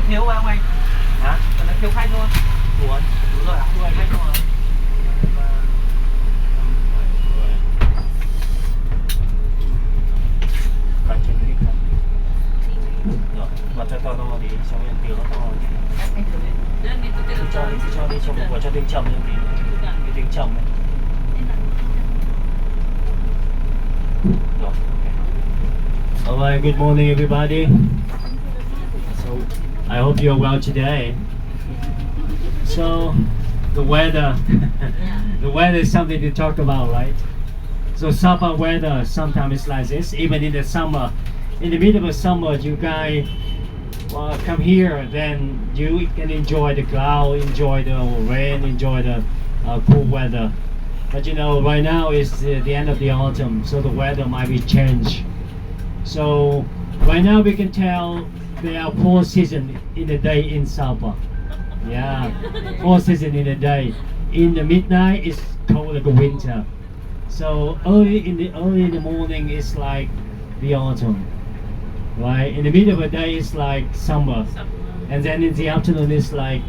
thiếu không anh? Hả? Còn đang thiếu khách luôn. Đúng rồi ạ. Thiếu khách luôn. Rồi, và cho to thì xong rồi tiếng nó to. Cho đi cho một cho tiếng trầm như tí. Cái tiếng trầm này. Rồi. Alright, good morning everybody. So I hope you're well today. So the weather, the weather is something to talk about, right? So Sapa weather sometimes it's like this. Even in the summer, in the middle of summer, you guys come here, then you can enjoy the cloud, enjoy the rain, enjoy the cool weather. But you know, right now is the end of the autumn, so the weather might be changed. So right now we can tell there are 4 seasons in a day in Sapa. Yeah, 4 seasons in a day. In the midnight it's cold like a winter. So early in the morning it's like the autumn. Right? In the middle of the day it's like summer. And then in the afternoon it's like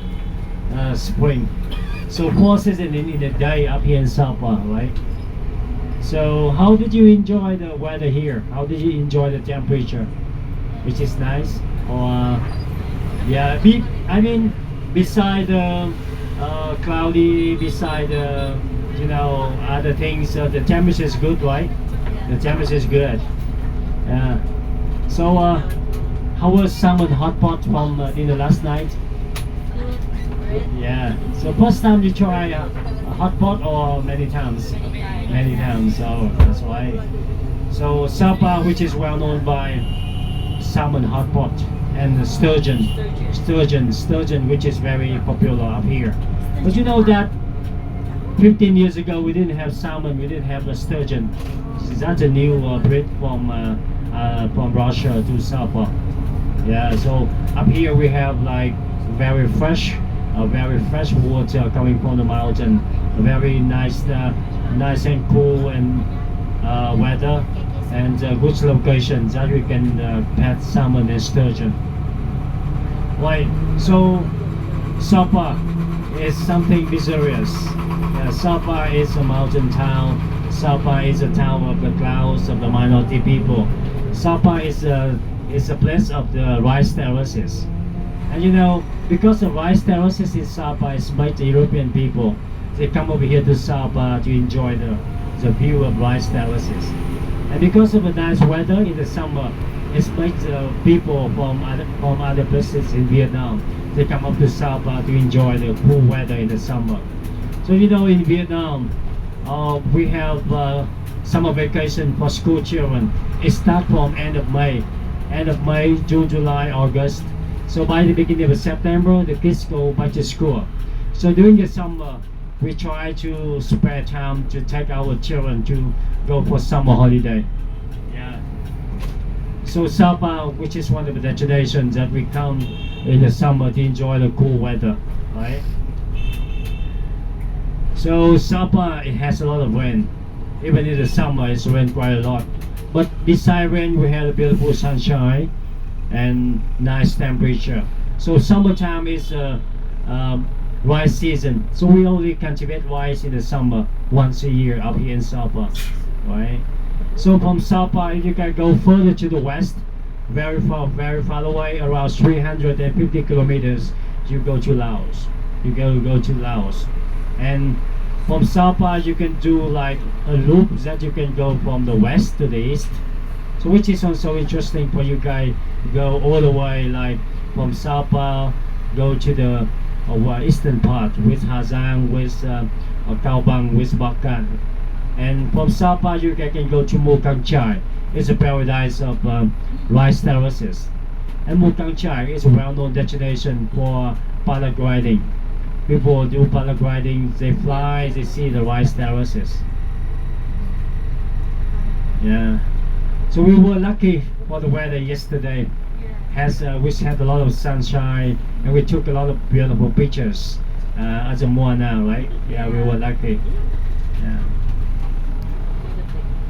spring. So 4 seasons in a day up here in Sapa, right? So how did you enjoy the weather here? How did you enjoy the temperature? Which is nice? Or yeah, I mean beside the cloudy, beside the you know other things, the temperature is good, right? The temperature is good. Yeah. So how was salmon hot pot from dinner last night? Yeah. So first time you try a hot pot or many times? Many times. Oh, that's why. So Sapa, which is well known by salmon hot pot, and sturgeon, which is very popular up here. But you know that 15 years ago we didn't have salmon, we didn't have the sturgeon. That's a new breed from Russia to Sapa. Yeah. So up here we have like very fresh water coming from the mountain. Very nice and cool and weather, and good locations that we can pet salmon and sturgeon. Right. So Sapa is something mysterious. Sapa is a mountain town. Sapa is a town of the clouds, of the minority people. Sapa is a place of the rice terraces. And you know, because the rice terraces in Sapa is made the European people, they come over here to Sapa to enjoy the view of rice terraces. And because of the nice weather in the summer, it's made the people from other places in Vietnam, they come up to Sapa to enjoy the cool weather in the summer. So you know, in Vietnam, we have summer vacation for school children. It starts from end of May, June, July, August. So by the beginning of September, the kids go back to school. So during the summer, we try to spare time to take our children to go for summer holiday. Yeah. So Sapa, which is one of the destinations that we come in the summer to enjoy the cool weather, right? So Sapa, it has a lot of rain. Even in the summer, it's rained quite a lot. But beside rain, we have a beautiful sunshine and nice temperature. So summertime is rice season. So we only cultivate rice in the summer once a year up here in Sapa, right? So from Sapa, if you can go further to the west, very far away, around 350 kilometers, you go to Laos. You go to Laos, and from Sapa you can do like a loop that you can go from the west to the east. So which is also interesting for you guys. Go all the way like from Sapa, go to the eastern part with Ha Giang, with Cao Bang, with Bắc Cạn, And from Sapa you can go to Mukang Chai. It's a paradise of rice terraces. And Mukang Chai is a well-known destination for paragliding. People do paragliding, they fly, they see the rice terraces. Yeah. So we were lucky for the weather yesterday. We had a lot of sunshine and we took a lot of beautiful pictures as a Moana, right? Yeah, we were lucky. Yeah.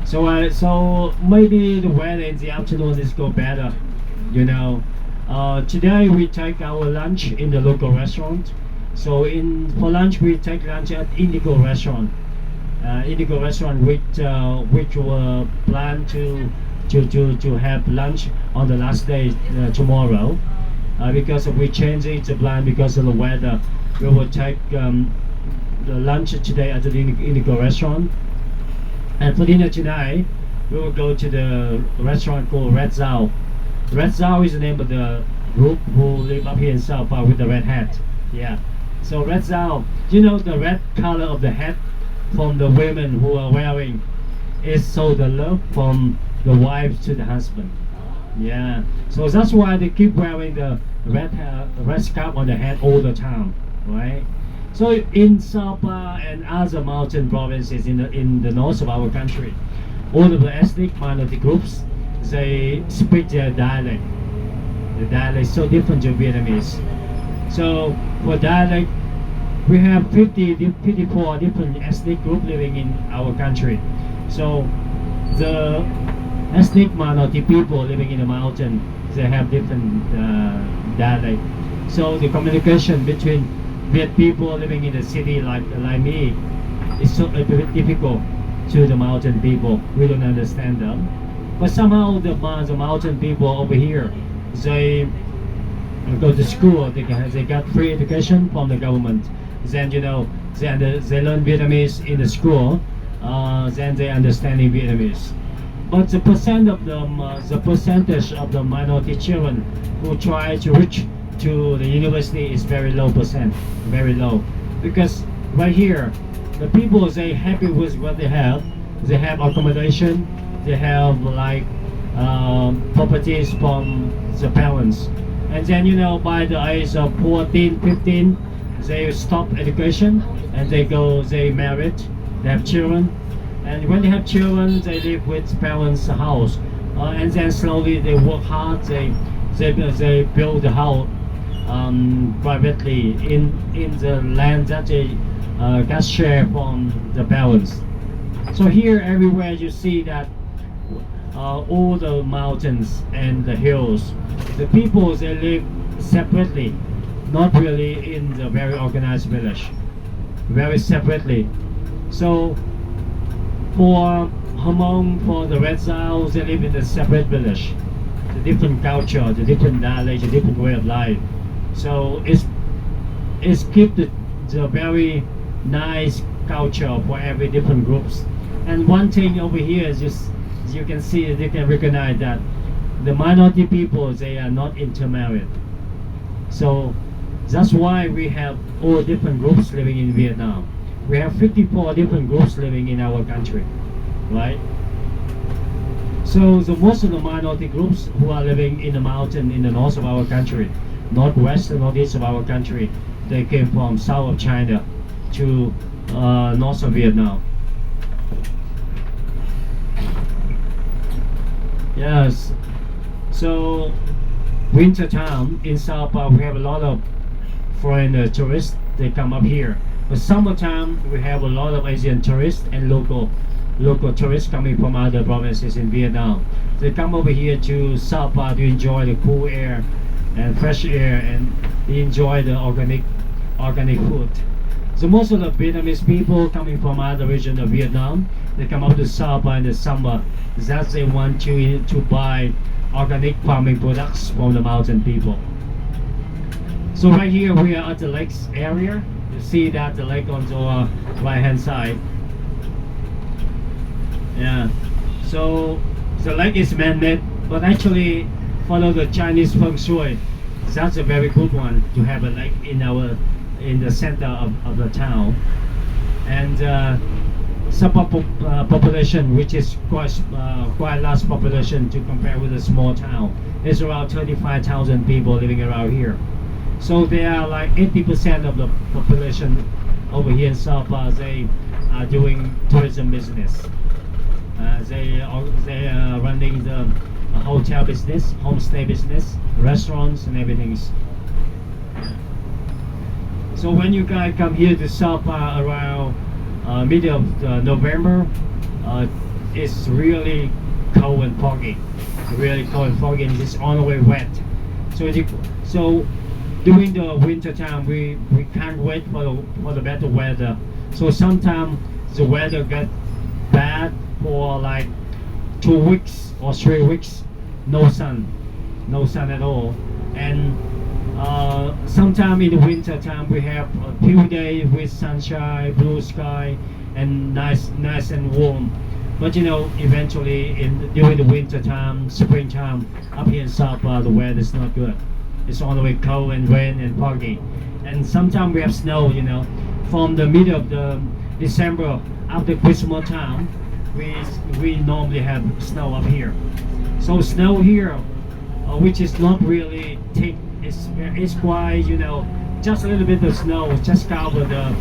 So maybe the weather in the afternoon is go better, you know. Today we take our lunch in the local restaurant. So for lunch we take lunch at Indigo restaurant. Indigo restaurant which were planned to have lunch on the last day tomorrow. Because we changing the plan because of the weather. We will take the lunch today at the Indigo restaurant. And for dinner tonight, we will go to the restaurant called Red Zao. Red Zao is the name of the group who live up here in Sapa with the red hat. Yeah. So Red Zao, you know the red color of the hat from the women who are wearing is so the love from the wife to the husband. Yeah. So that's why they keep wearing the red scarf on the head all the time, right? So in Sapa and other mountain provinces in the north of our country, all of the ethnic minority groups, they speak their dialect. The dialect is so different to Vietnamese. So for dialect, we have 54 different ethnic groups living in our country. So the ethnic minority people living in the mountain, they have different dialect. So the communication between Viet people living in the city like me is so a bit difficult to the mountain people. We don't understand them. But somehow the mountain people over here, they go to school. They got free education from the government. Then they learn Vietnamese in the school. Then they understand Vietnamese. But the percentage of the minority children who try to reach to the university is very low percent, very low. Because right here, the people, they happy with what they have. They have accommodation, they have like properties from the parents. And then by the age of 14, 15, they stop education and they married, they have children. And when they have children, they live with parents' house. And then slowly they work hard, they build the house privately in the land that they got share from the parents. So here everywhere you see that all the mountains and the hills, the people, they live separately, not really in the very organized village, very separately. So for the Red Zao, they live in a separate village, the different culture, the different knowledge, the different way of life. So it's keep the very nice culture for every different groups. And one thing over here is just, you can see, you can recognize that the minority people, they are not intermarried. So that's why we have all different groups living in Vietnam. We have 54 different groups living in our country, right? So most of the minority groups who are living in the mountain in the north of our country, northwest and northeast of our country, they came from south of China to north of Vietnam. Yes. So winter time in Sapa, we have a lot of foreign tourists. They come up here. But summertime, we have a lot of Asian tourists and local tourists coming from other provinces in Vietnam. They come over here to Sapa to enjoy the cool air and fresh air, and enjoy the organic food. So most of the Vietnamese people coming from other regions of Vietnam, they come up to Sapa in the summer. That they want to buy organic farming products from the mountain people. So right here we are at the lakes area. You see that the lake on the right hand side. Yeah. So the lake is man-made, but actually follow the Chinese feng shui. That's a very good one to have a lake in the center of the town. And Sapa population, which is quite large population to compare with a small town. There's around 35,000 people living around here. So they are like 80% of the population over here in Sapa. They are doing tourism business. They are running the hotel business, homestay business, restaurants and everything. So when you guys come here to Sapa around middle of November, it's really cold and foggy. Really cold and foggy, and it's all the way wet. So during the winter time, we can't wait for the better weather. So sometimes the weather get bad for like 2 weeks or 3 weeks, no sun at all. And sometime in the winter time we have a few days with sunshine, blue sky, and nice and warm. But you know, eventually during the winter time, springtime, up here in Sapa, the weather is not good. It's all the way cold and rain and foggy. And sometimes we have snow, you know. From the middle of the December, after Christmas time, we normally have snow up here. So snow here, which is not really thick, it's quite, you know, just a little bit of snow, just cover the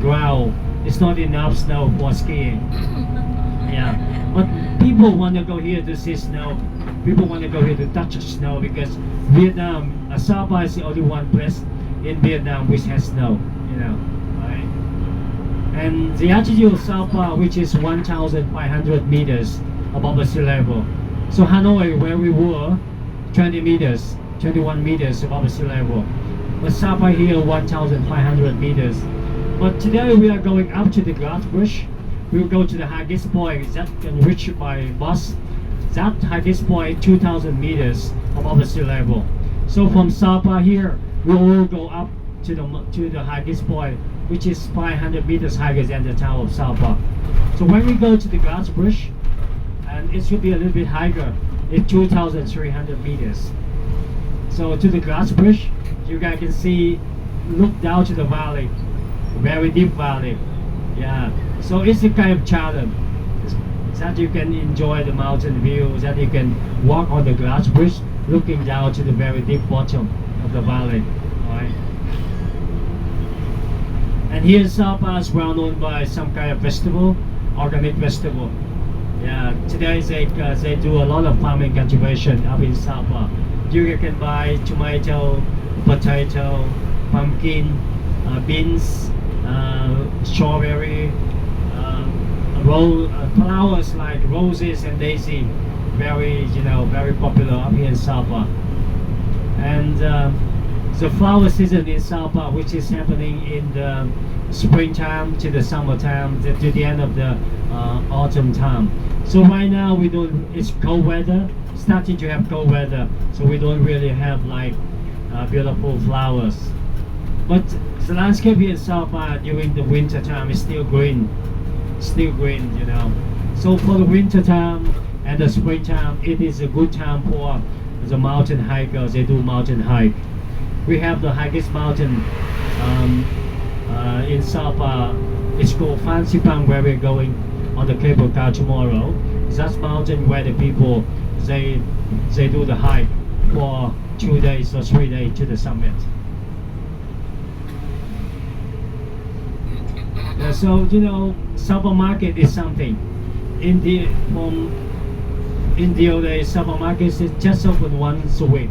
ground. It's not enough snow for skiing. Yeah, but people want to go here to see snow. People want to go here to touch snow because Vietnam, Sapa is the only one place in Vietnam which has snow, you know, right? And the altitude of Sapa, which is 1,500 meters above the sea level. So Hanoi, where we were, 21 meters above the sea level. But Sapa here, 1,500 meters. But today we are going up to the glass bridge. We'll go to the highest point that can reach by bus. That highest point 2,000 meters above the sea level. So from Sapa here, we will go up to the highest point, which is 500 meters higher than the town of Sapa. So when we go to the glass bridge, and it should be a little bit higher, it's 2,300 meters. So to the glass bridge, you guys can see, look down to the valley, very deep valley. Yeah. So it's a kind of challenge that you can enjoy the mountain view, that you can walk on the glass bridge, looking down to the very deep bottom of the valley. Right. And here in Sapa is well known by some kind of festival, organic festival. Yeah, today they do a lot of farming cultivation up in Sapa. You can buy tomato, potato, pumpkin, beans, strawberry, flowers like roses and daisy. Very, you know, very popular up here in Sapa. And the flower season in Sapa, which is happening in the springtime to the summertime, to the end of the autumn time. So right now it's cold weather, starting to have cold weather, so we don't really have like beautiful flowers. But the landscape here in Sapa during the winter time is still green, you know. So for the winter time and the springtime, it is a good time for the mountain hikers. They do mountain hike. We have the highest mountain in Sapa. It's called Phan where we're going on the cable car tomorrow. That's mountain where the people they do the hike for 2 days or 3 days to the summit. So you know, Sapa market is something. In the old days, Sapa market is just open once a week.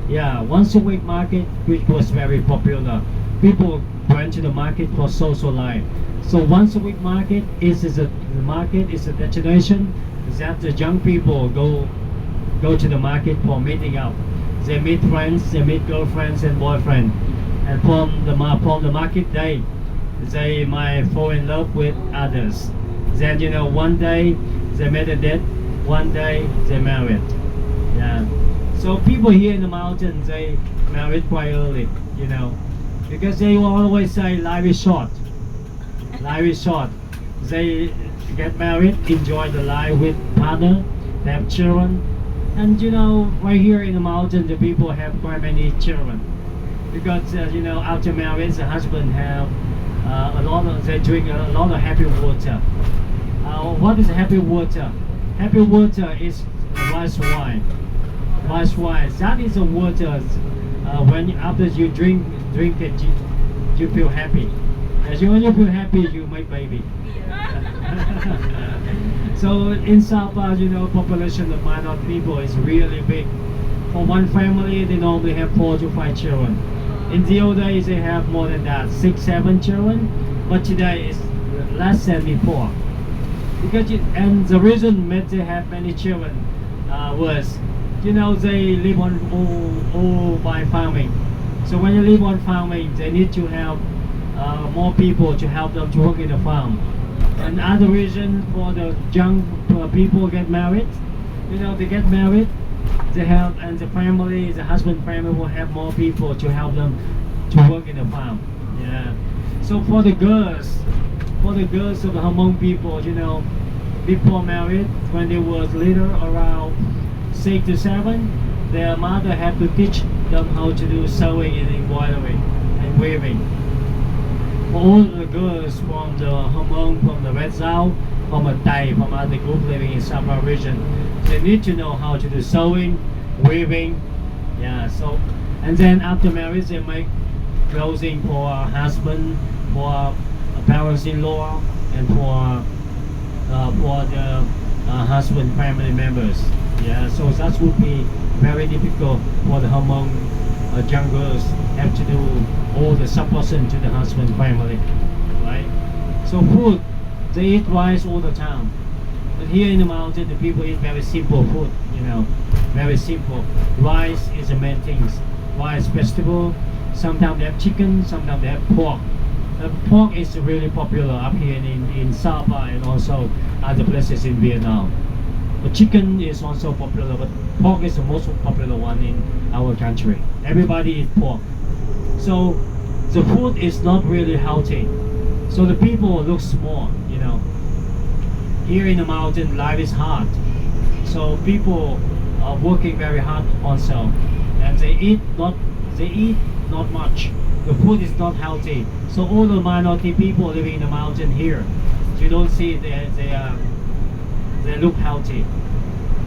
Yeah, once a week market, which was very popular. People went to the market for social life. So once a week market is a destination that the young people go to the market for meeting up. They meet friends, they meet girlfriends and boyfriends, and from the market day, they might fall in love with others. Then you know, one day they made a date, one day they married. Yeah. So people here in the mountains, they married quite early, you know, because they will always say life is short. Life is short. They get married, enjoy the life with partner, they have children, and you know, right here in the mountain, the people have quite many children, because you know, after marriage, the husband have They drink a lot of happy water. What is happy water? Happy water is rice wine. Rice wine. That is the water. After you drink it, you feel happy. When you feel happy, you make baby. So in Sapa, population of minority people is really big. For one family, they normally have 4 to 5 children. In the old days, they have more than that, 6, 7 children. But today it's less than before. And the reason that they have many children was, they live on all by farming. So when you live on farming, they need to have more people to help them to work in the farm. Another reason for the young people get married, they get married, and the husband family will have more people to help them to work in the farm. Yeah. So for the girls of the Hmong people, before married, when they were little, around 6 to 7, their mother had to teach them how to do sewing and embroidery and weaving. For all the girls from the Hmong, from the Red Zao, from a Thai, from other group living in Sapa region, they need to know how to do sewing, weaving. Yeah. So, and then after marriage, they make clothing for a husband, for parents-in-law, and for the husband family members. Yeah. So that would be very difficult for the Hmong young girls have to do all the supporting to the husband family, right? So food, they eat rice all the time. But here in the mountain, the people eat very simple food, very simple. Rice is the main things. Rice, vegetable. Sometimes they have chicken, sometimes they have pork. Pork is really popular up here in Sapa and also other places in Vietnam. But chicken is also popular, but pork is the most popular one in our country. Everybody eats pork. So the food is not really healthy. So the people look small, Here in the mountain, life is hard. So people are working very hard also. And they eat not much. The food is not healthy. So all the minority people living in the mountain here, you don't see they look healthy.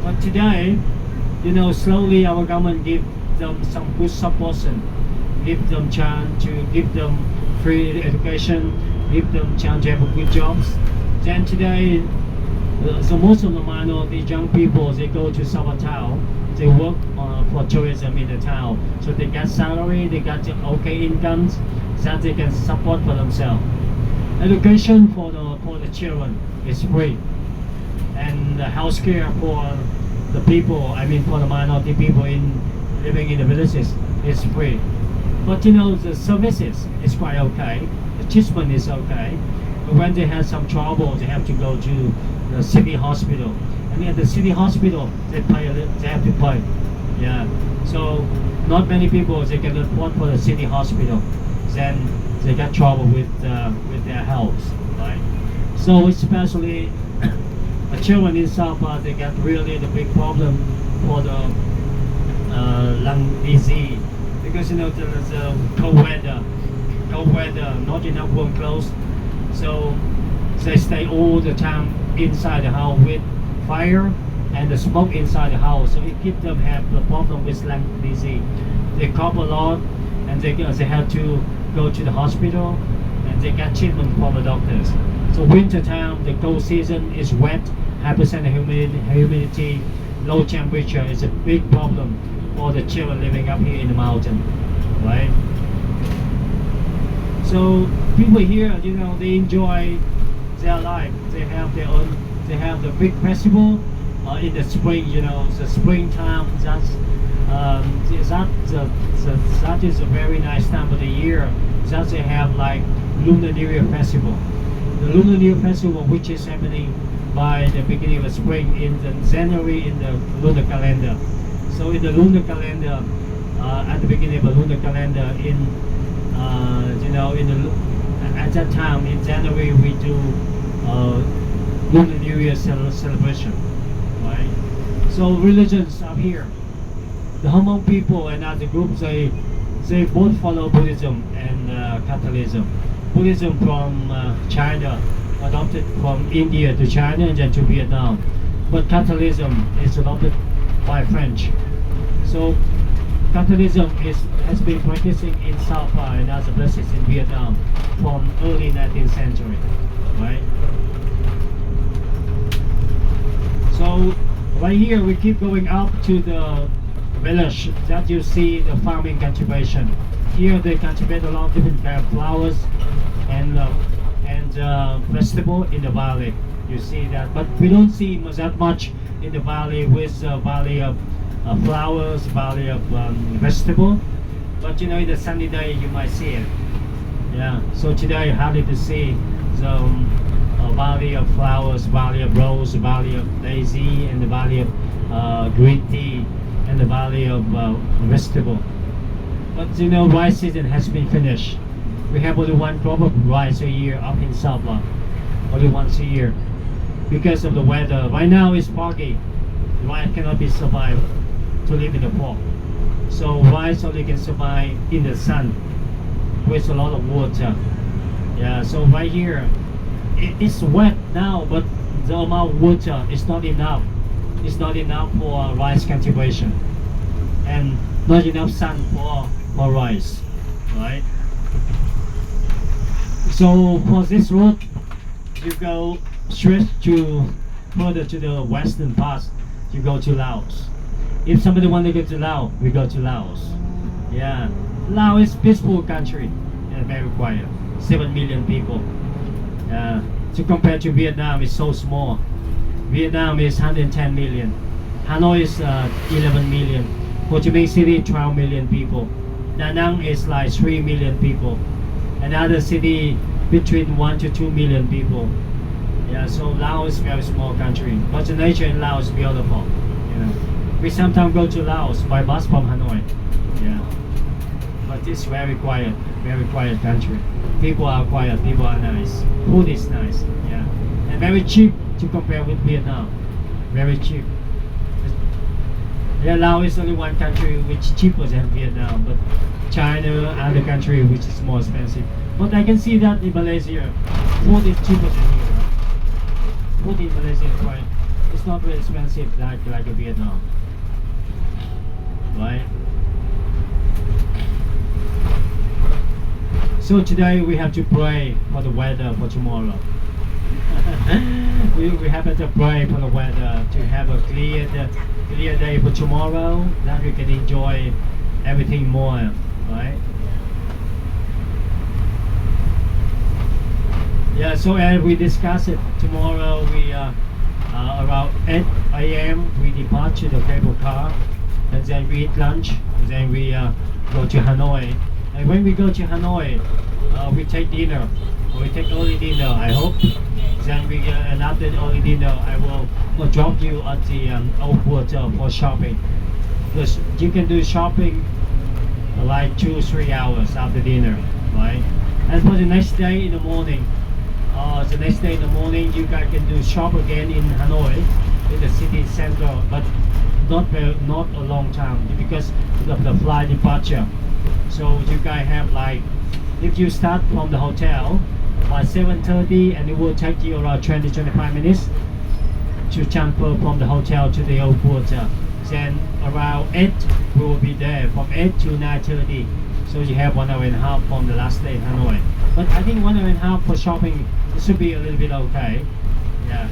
But today, slowly our government give them some good support, give them chance to give them free education, give them chance to have good jobs. Then today, so most of the minority young people, they go to Sapa town, they work for tourism in the town. So they get salary, they get okay incomes that they can support for themselves. Education for the children is free. And the health care for the people, for the minority people living in the villages is free. But the services is quite okay. The treatment is okay. But when they have some trouble, they have to go to the city hospital. And at the city hospital, they have to pay. Yeah. So not many people they can afford for the city hospital. Then they get trouble with their health, right? So especially the children in Sapa, they get really the big problem for the lung disease because there's cold weather, not enough warm clothes, so they stay all the time inside the house with fire and the smoke inside the house, so it keeps them have the problem with lung disease. They cough a lot, and they have to go to the hospital, and they get treatment from the doctors. So winter time, the cold season is wet, high percent humidity, low temperature is a big problem for the children living up here in the mountain, right? So people here, they enjoy their life. They have their own. They have the big festival in the spring. The springtime. That is a very nice time of the year. That they have like Lunar New Year festival. The Lunar New Year festival, which is happening by the beginning of the spring in the January in the lunar calendar. So in the lunar calendar, at the beginning of the lunar calendar, at that time in January we do Lunar New Year celebration, right? So religions up here, the Hmong people and other groups, they both follow Buddhism and Catholicism. Buddhism from China, adopted from India to China and then to Vietnam. But Catholicism is adopted by French. So Catholicism has been practicing in Sapa and other places in Vietnam from early 19th century, right? So right here we keep going up to the village that you see the farming cultivation. Here they cultivate a lot of different kind of flowers and vegetable in the valley. You see that, but we don't see that much in the valley with valley of flowers, valley of vegetable. But you know, in the sunny day you might see it. Yeah. So today happy to see the valley of flowers, valley of rose, valley of daisy, and the valley of green tea, and the valley of vegetable. But you know, rice season has been finished. We have only one crop of rice a year up in Sapa, only once a year, because of the weather. Right now it's foggy. Rice cannot be survived to live in the fog. So rice only can survive in the sun with a lot of water. Yeah. So right here, it's wet now, but the amount of water is not enough. It's not enough for rice cultivation, and not enough sun for rice, right? So for this route, you go straight to further to the western part. You go to Laos. If somebody want to go to Laos, we go to Laos. Yeah, Laos is peaceful country and very quiet. 7 million people. So compared to Vietnam, it's so small. Vietnam is 110 million. Hanoi is 11 million. Ho Chi Minh City 12 million people. Da Nang is like 3 million people. Another city between 1 to 2 million people. Yeah, so Laos is very small country, but the nature in Laos is beautiful. You know, we sometimes go to Laos by bus from Hanoi. Yeah, but it's very quiet country. People are quiet, people are nice. Food is nice. Yeah, and very cheap to compare with Vietnam. Very cheap. Yeah, Laos is only one country which is cheaper than Vietnam, but China, other country which is more expensive. But I can see that in Malaysia, food is cheaper than here. Food in Malaysia is quite, it's not very expensive like Vietnam, right? So today we have to pray for the weather for tomorrow. we have to pray for the weather to have a clear day for tomorrow, that we can enjoy everything more, right? Yeah, so as we discuss it, tomorrow we around 8 a.m. we depart to the cable car, and then we eat lunch, and then we go to Hanoi. And when we go to Hanoi, we take dinner, we take early dinner, I hope. Then we and after the early dinner, I will drop you at the Old Port for shopping. Because you can do shopping like 2-3 hours after dinner, right? And for the next day in the morning, you guys can do shop again in Hanoi, in the city center, but not a long time because of the flight departure. So you guys have like, if you start from the hotel by 7:30, and it will take you around 20-25 minutes to transfer from the hotel to the airport. Then around 8 we will be there from 8 to 9:30. So you have 1 hour and a half from the last day in Hanoi. But I think 1 hour and a half for shopping, it should be a little bit okay. Yeah.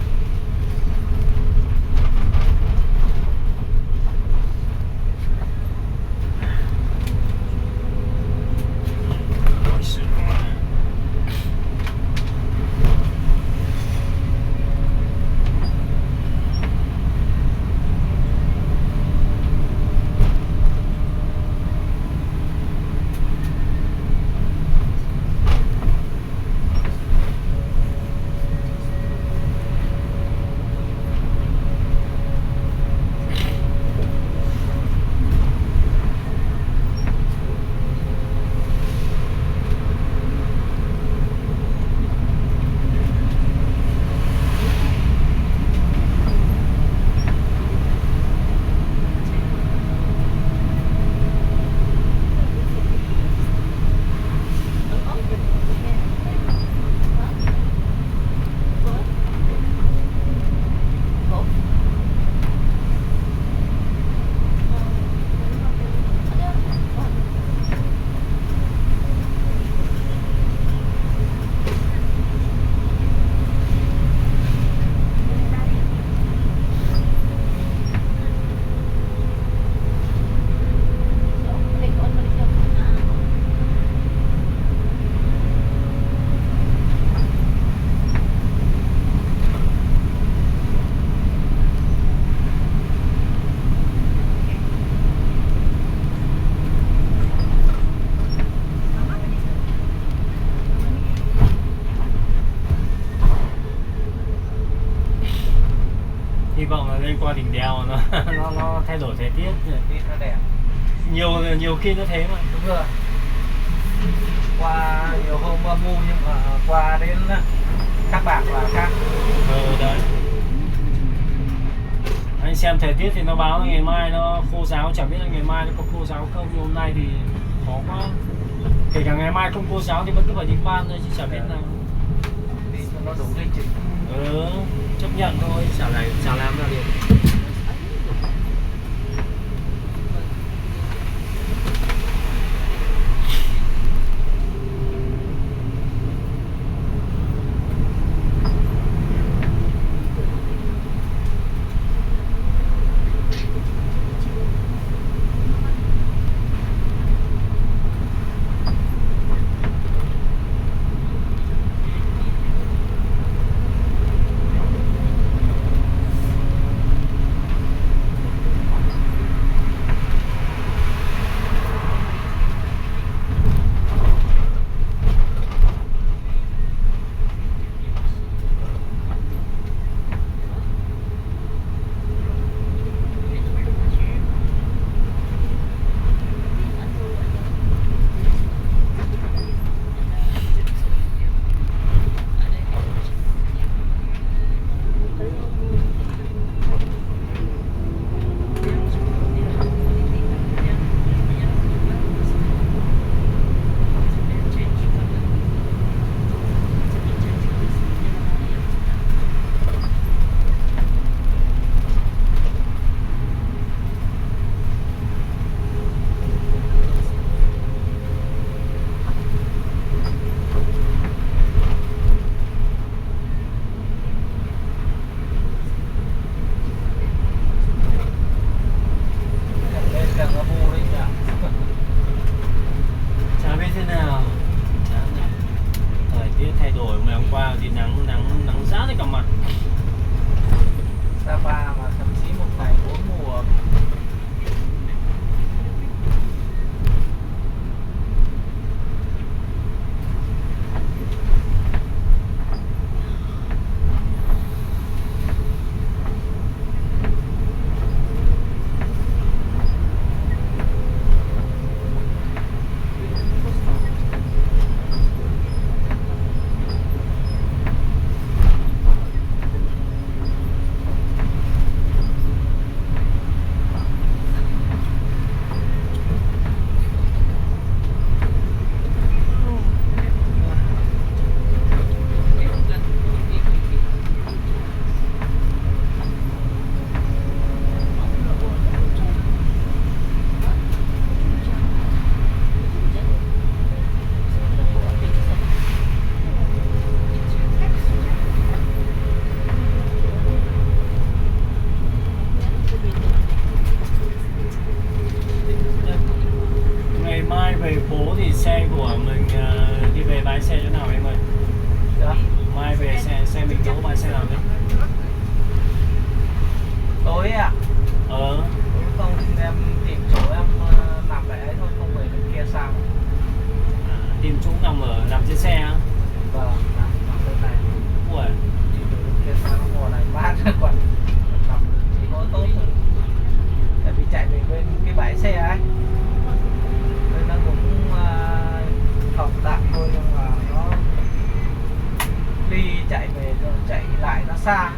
vọng là lên qua đỉnh đèo nó thay đổi thời tiết. Nó đẹp. Nhiều khi nó thế mà. Đúng rồi. Qua nhiều hôm mưa mù nhưng mà qua đến Cát Bạc là khác. Đấy. Anh xem thời tiết thì nó báo là ngày mai nó khô ráo, chẳng biết là ngày mai nó có khô ráo không, nhưng hôm nay thì khó quá. Kể cả ngày mai không khô ráo thì vẫn cứ phải đi ban thôi chứ chả biết nào. Đi cho nó đúng lịch trình. Chấp nhận thôi, chả làm ra được. Sapa mà thậm chí một ngày 4 mùa. Về phố thì xe của mình đi về bãi xe chỗ nào em ơi? Dạ. Mai về xe mình đỗ bãi xe nào đấy? Tối ạ? Không em tìm chỗ em nằm ở đấy thôi, không về bên kia sao? Tìm chỗ nằm trên xe á? Vâng, nằm bên này. Ủa? Tìm chỗ bên kia sao mùa này mát còn nằm chỉ có tốt thôi. Tại vì chạy về bên cái bãi xe ấy. Nó cũng học tạm thôi nhưng mà nó đi chạy về rồi chạy lại nó xa.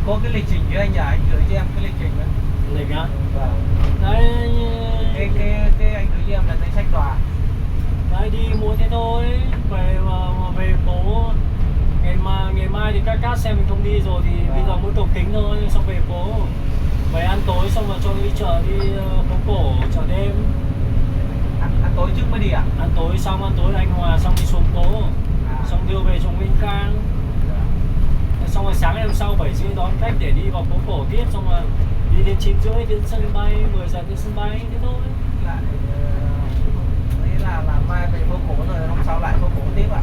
Có cái lịch trình với anh nhỉ? Anh gửi cho em cái lịch trình đấy. Lịch á? Vâng. Đấy. Cái anh gửi cho em là danh sách tòa. Đấy, đi mua thế thôi. Về phố ngày mai thì các xe mình không đi rồi thì bây giờ mỗi cầu kính thôi, xong về phố. Về ăn tối xong rồi cho đi chợ, đi phố cổ, chợ đêm. Ăn tối trước mới đi à? Ăn tối xong ăn tối là anh Hòa xong đi xuống phố, xong đưa về trong Vĩnh Cang. Xong rồi sáng ngày hôm sau 7 rưỡi đón khách để đi vào phố cổ tiếp, xong rồi đi đến 9 rưỡi đến sân bay, 10 giờ đến sân bay, thế thôi. Lại đấy là mai về phố cổ rồi hôm sau lại phố cổ tiếp ạ.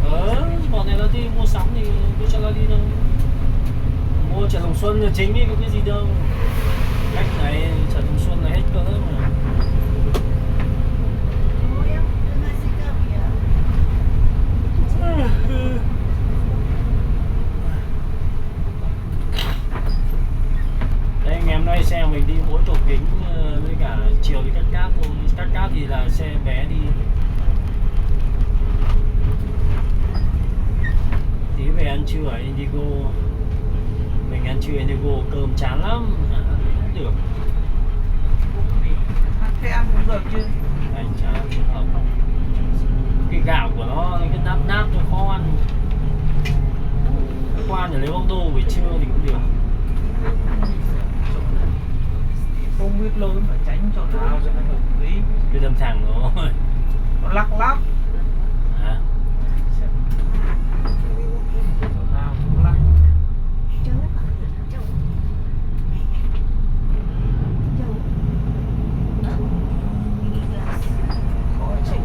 Bọn này nó đi mua sắm thì cứ cho nó đi thôi. Mua chợ Đồng Xuân là chính ấy, có cái gì đâu. Khách này chợ Đồng Xuân là hết cỡ mà. Đây anh em đây, xe mình đi mỗi chỗ kính với cả chiều đi cắt cáp thôi. Cắt cáp thì là xe bé đi. Tí về ăn trưa ở Indigo. Mình ăn trưa Indigo cơm chán lắm. Không được. Thế ăn cũng được chứ. Anh chán không. Cái gạo của nó cái nát nát nó khó ăn. Qua để lấy bóng đô buổi trưa thì cũng được. Không biết lối phải tránh chỗ nào cho nó hợp lý. Cứ đâm thẳng rồi. Nó lắc lắc. Hả? Chỗ nào cũng lắc. Khó chịu.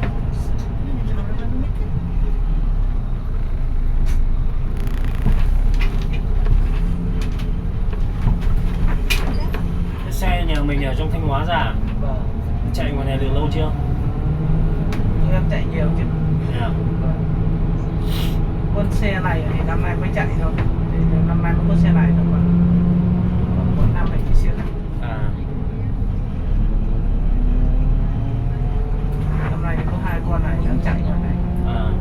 Cái xe nhà mình ở trong Thanh Hóa ra. Vâng. Chạy ngoài này được lâu chưa? Em chạy nhiều chứ. Yeah. Con xe này thì năm nay mới chạy thôi. Thì năm nay mới có xe này thôi mà. Còn mỗi năm này thì xe này. À. Năm nay có 2 con này đang chạy ngoài này. À.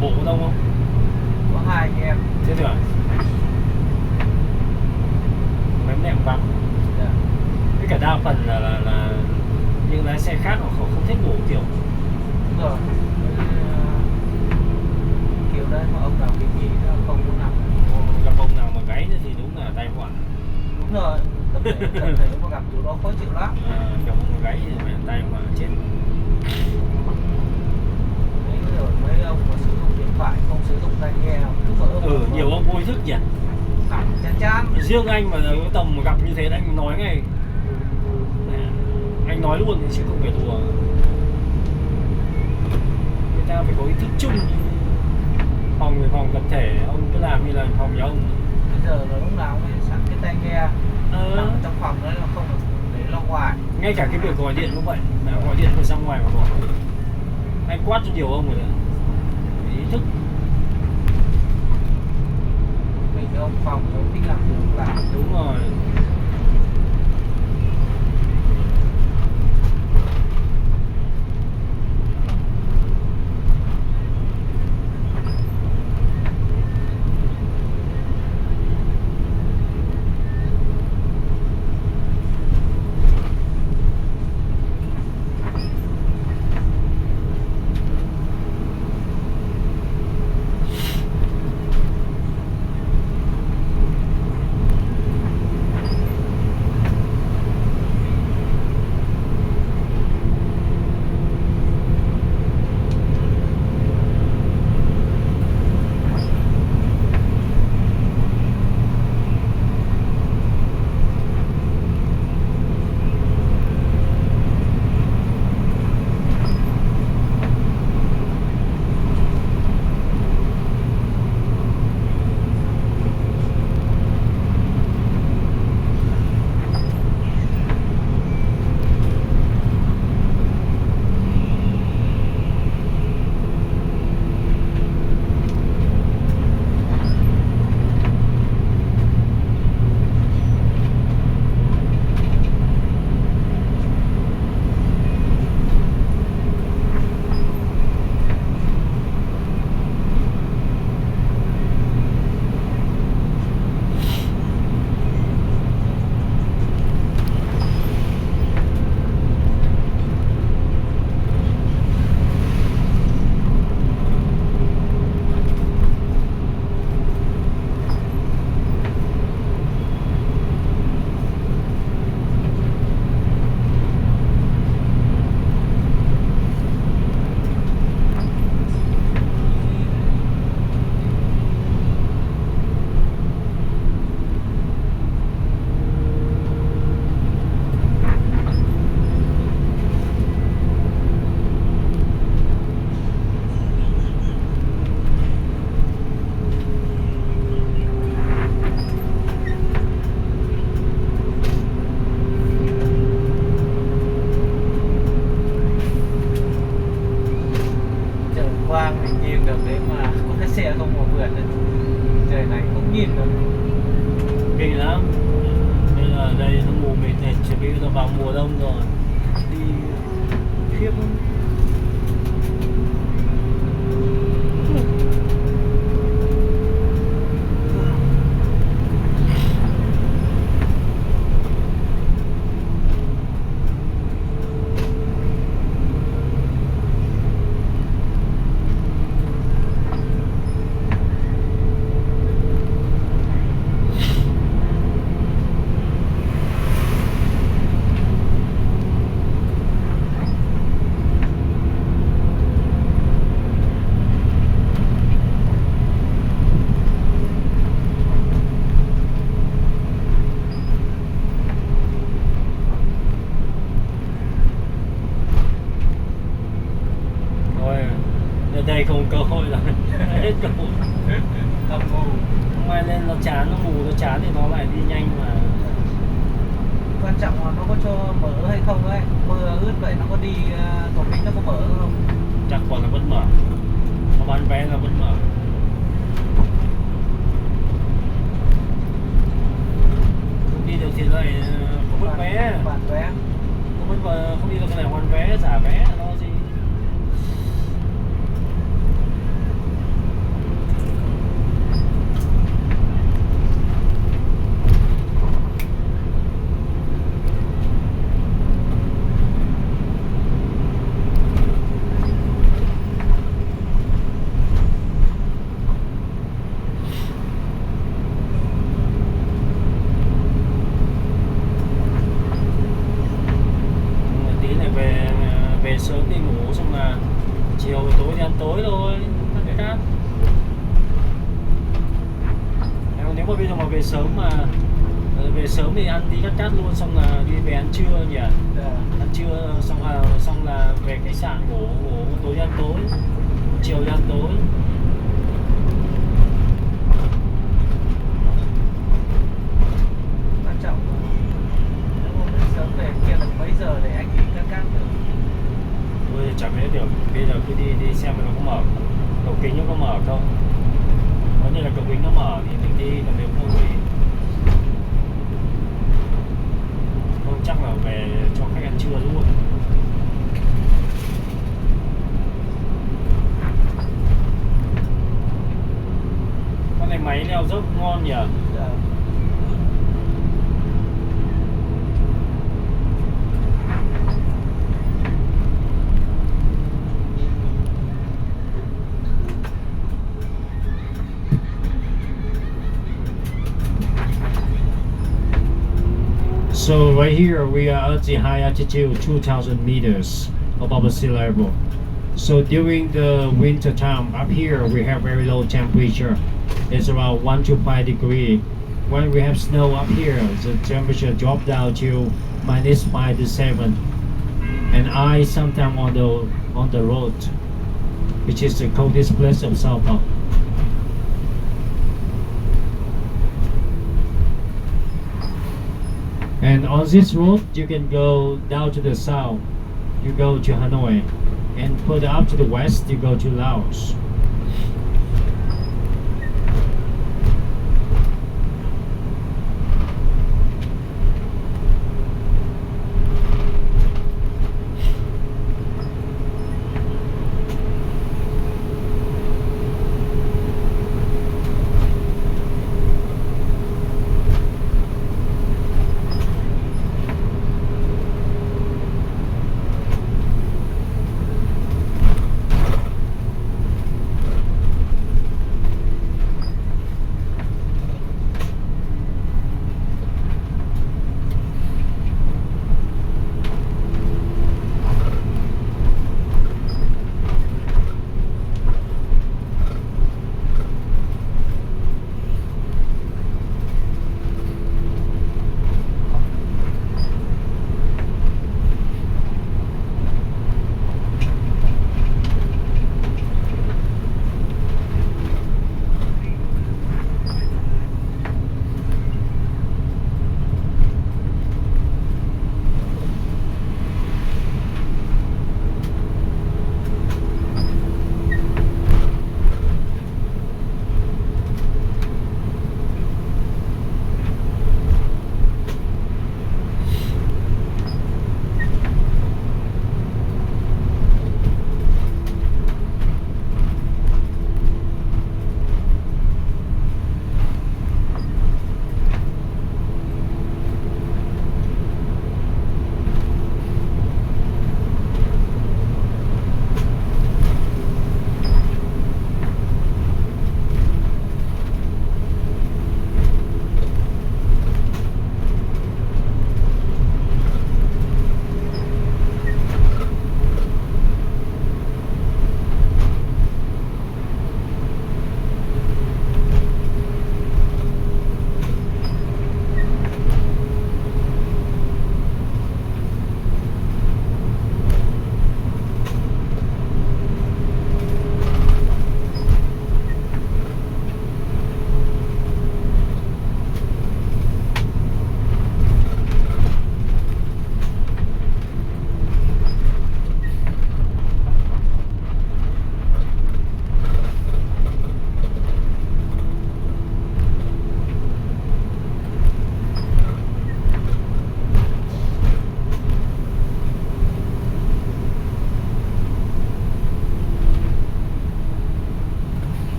bộ có đông không? Có 2 anh em. Thế rồi. Bánh nệm vắng. Dạ. Với cả đa phần là những lái xe khác họ không thích ngủ kiểu. Đúng rồi. Kiểu đấy mà ông nào cái gì nó không muốn nằm. Gặp ông nào mà gáy nữa thì đúng là tai họa. Đúng rồi. Tập thể mà gặp chỗ đó khó chịu lắm. Gặp ông mà gáy thì mẹ tai họa chết. Rồi mấy ông mà sử dụng điện thoại không sử dụng tai nghe cứ mở Nhiều ông vô thức nhỉ. chán. Riêng anh mà cái tầm mà gặp như thế anh nói ngay. Anh nói luôn thì chứ không phải đùa. Người ta phải có ý thức chung. Phòng tập thể ông cứ làm như là phòng nhà ông. Bây giờ là lúc nào cũng sẵn cái tai nghe nằm trong phòng đấy là không được để lo ngoài. Ngay cả cái việc gọi điện cũng vậy, gọi điện phải ra ngoài mà gọi. Anh quát cho nhiều ông rồi đấy. Ý thức. Mình cái ông phòng giống thích làm việc làm. Đúng rồi. Kinh lắm. Bây giờ đây nó mù mịt này, chuẩn bị nó vào mùa đông rồi. Đi khiếp lắm. Đây không cơ hội rồi. Hết cơ hội. Không mù. Không ai lên nó chán, nó mù nó chán thì nó lại đi nhanh mà. Quan trọng là nó có cho mở hay không ấy. Mưa ướt vậy nó có đi tổ kính nó có mở không? Chắc còn là vẫn mở. Nó bán vé là vẫn mở. Không đi được thì lại không mất vé. Bán vé. Không đi được cái này hoàn vé, giả vé là lo gì. bây giờ mà về sớm mà về sớm thì ăn đi cắt cát luôn, xong là đi về ăn trưa nhỉ. Ăn trưa xong là về khách sạn ngủ tối ăn tối, chiều đi ăn tối. Quan trọng là nếu hôm nay sớm về kia là mấy giờ để anh đi cắt cát được. Tôi chẳng biết được, bây giờ cứ đi xem nó có mở, cầu kính nó có mở không. Nếu như là cầu kính nó mở thì mình đi, còn nếu không thì không chắc là về cho khách ăn trưa luôn. Con này máy leo dốc ngon nhỉ. So right here we are at the high altitude 2,000 meters above the sea level. So during the winter time up here we have very low temperature. It's around 1 to 5 degrees. When we have snow up here, the temperature drop down to -5 to 7. And ice sometimes on the road, which is the coldest place of Sao Paulo. And on this road, you can go down to the south, you go to Hanoi, and further up to the west, you go to Laos.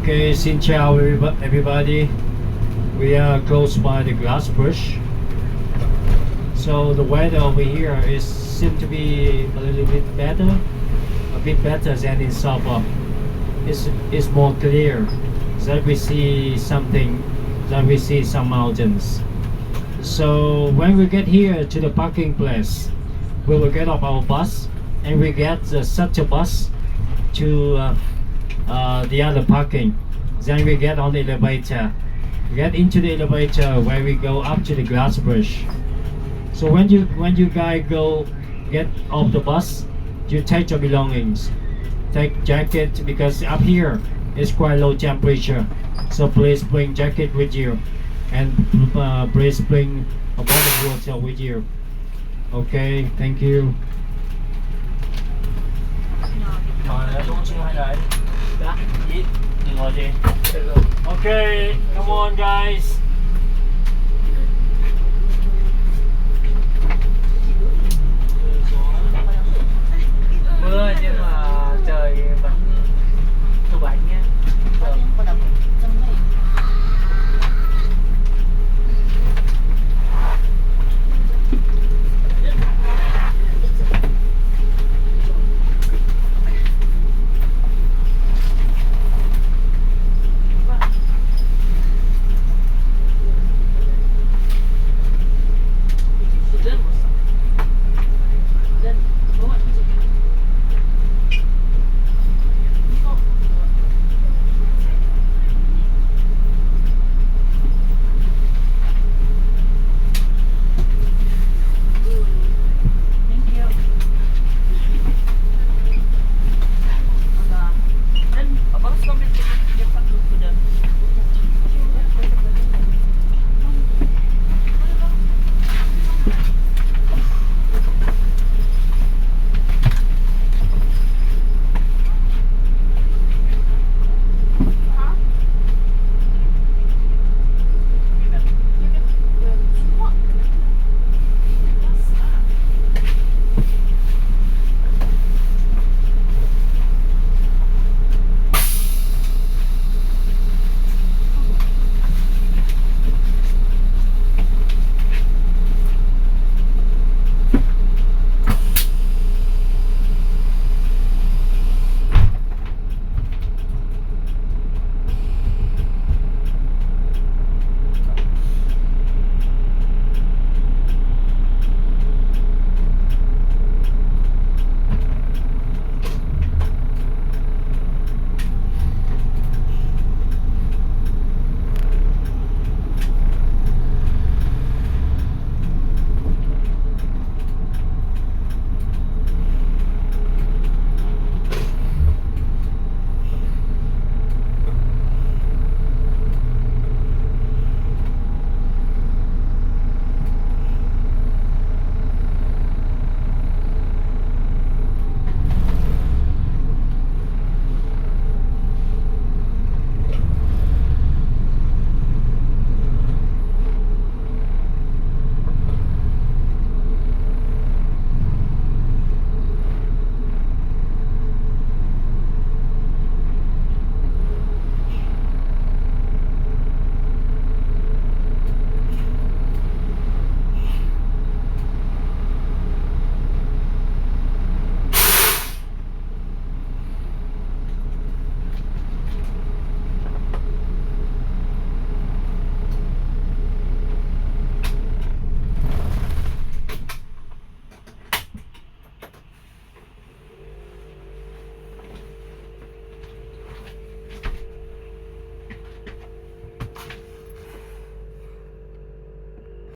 Okay, xin chào everybody. We are close by the glass bridge. So the weather over here is seem to be a little bit better than in Sapa. It's more clear. That we see something, that we see some mountains. So when we get here to the parking place, we will get off our bus and we get the shuttle bus to the other parking. Then we get on the elevator, get into the elevator where we go up to the glass bridge. So when you guys get off the bus, you take your belongings, take jacket, because up here it's quite low temperature. So please bring jacket with you, and please bring a bottle of water with you. Okay, thank you. Okay, come on guys.